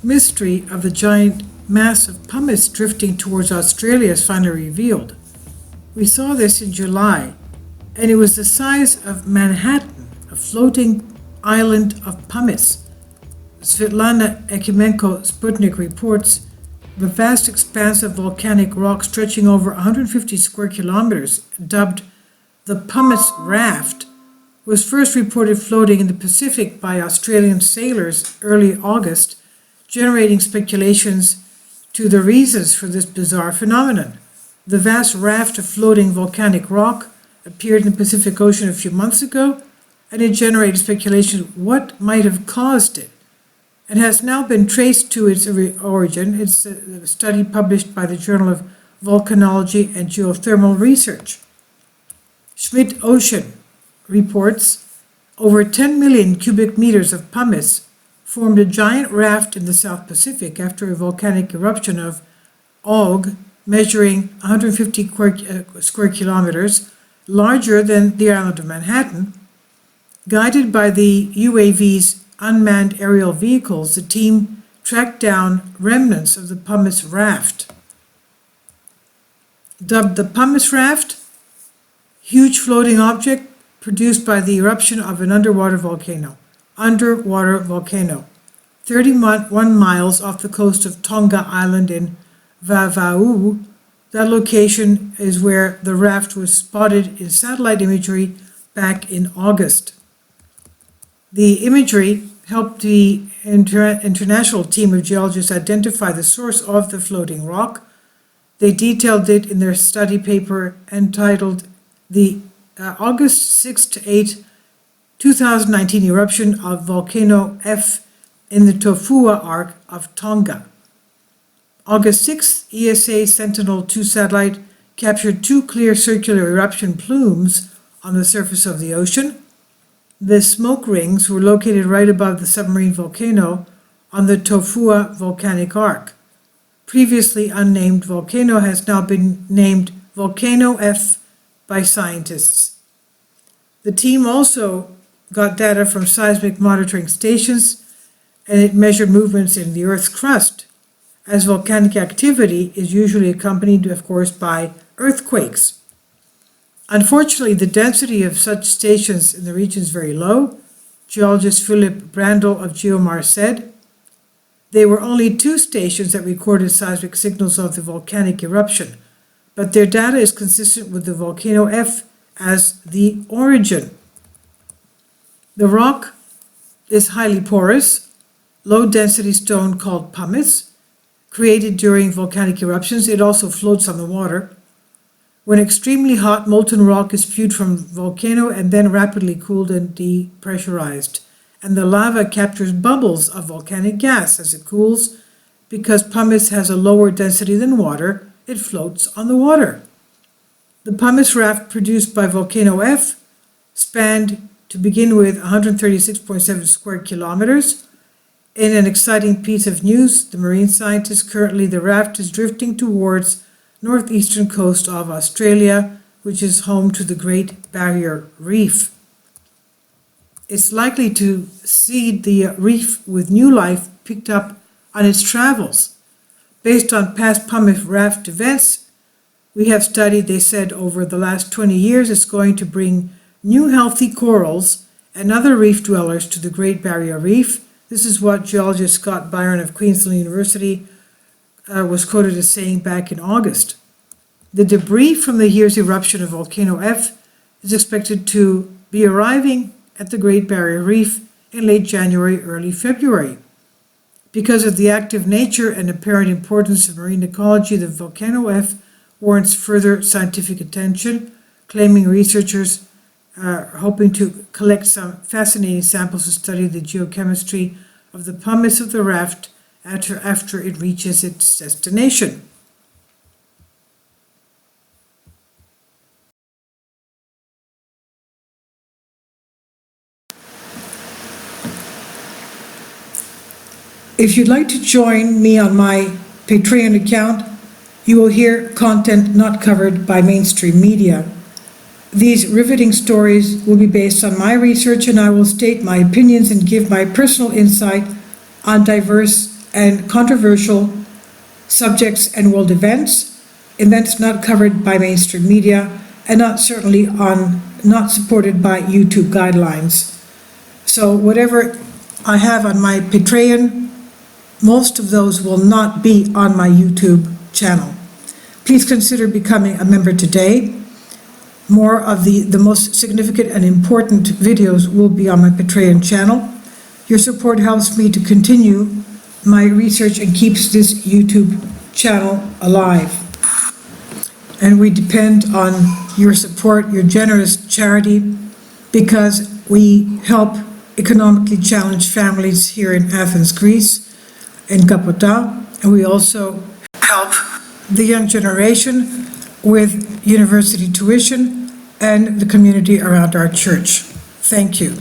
mystery of the giant mass of pumice drifting towards Australia is finally revealed. We saw this in July, and it was the size of Manhattan, a floating island of pumice. Svetlana Ekimenko Sputnik reports the vast expanse of volcanic rock stretching over 150 square kilometers, dubbed the Pumice Raft, was first reported floating in the Pacific by Australian sailors early August, generating speculations to the reasons for this bizarre phenomenon. The vast raft of floating volcanic rock appeared in the Pacific Ocean a few months ago, and it generated speculation what might have caused it. It has now been traced to its origin. It's a study published by the Journal of Volcanology and Geothermal Research. Schmidt Ocean reports over 10 million cubic meters of pumice formed a giant raft in the South Pacific after a volcanic eruption of Og, measuring 150 square kilometers, larger than the island of Manhattan. Guided by the UAV's unmanned aerial vehicles, the team tracked down remnants of the pumice raft. Dubbed the Pumice Raft, huge floating object produced by the eruption of an underwater volcano, 31 miles off the coast of Tonga Island in Vava'u. That location is where the raft was spotted in satellite imagery back in August. The imagery helped the international team of geologists identify the source of the floating rock. They detailed it in their study paper entitled The August 6 to 8, 2019 Eruption of Volcano F in the Tofua Arc of Tonga. August 6, ESA Sentinel-2 satellite captured two clear circular eruption plumes on the surface of the ocean. The smoke rings were located right above the submarine volcano on the Tofua volcanic arc. Previously unnamed volcano has now been named Volcano F by scientists. The team also got data from seismic monitoring stations, and it measured movements in the Earth's crust, as volcanic activity is usually accompanied, of course, by earthquakes. Unfortunately, the density of such stations in the region is very low. Geologist Philip Brandl of Geomar said there were only 2 stations that recorded seismic signals of the volcanic eruption, but their data is consistent with the volcano F as the origin. The rock is highly porous, low-density stone called pumice, created during volcanic eruptions. It also floats on the water. When extremely hot, molten rock is spewed from the volcano and then rapidly cooled and depressurized, and the lava captures bubbles of volcanic gas as it cools. Because pumice has a lower density than water, it floats on the water. The pumice raft produced by Volcano F spanned, to begin with, 136.7 square kilometers. In an exciting piece of news, the marine scientists the raft is drifting towards northeastern coast of Australia, which is home to the Great Barrier Reef. It's likely to seed the reef with new life picked up on its travels. Based on past pumice raft events we have studied, they said over the last 20 years it's going to bring new healthy corals and other reef dwellers to the Great Barrier Reef. This is what geologist Scott Byron of Queensland University was quoted as saying back in August. The debris from the year's eruption of Volcano F is expected to be arriving at the Great Barrier Reef in late January, early February. Because of the active nature and apparent importance of marine ecology, the Volcano F warrants further scientific attention, claiming researchers are hoping to collect some fascinating samples to study the geochemistry of the pumice of the raft after it reaches its destination. If you'd like to join me on my Patreon account, you will hear content not covered by mainstream media. These riveting stories will be based on my research, and I will state my opinions and give my personal insight on diverse and controversial subjects and world events not covered by mainstream media, and not supported by YouTube guidelines. So whatever I have on my Patreon, most of those will not be on my YouTube channel. Please consider becoming a member today. More of the most significant and important videos will be on my Patreon channel. Your support helps me to continue my research and keeps this YouTube channel alive. And we depend on your support, your generous charity, because we help economically challenged families here in Athens, Greece, in Kapota, and we also help the young generation with university tuition and the community around our church. Thank you.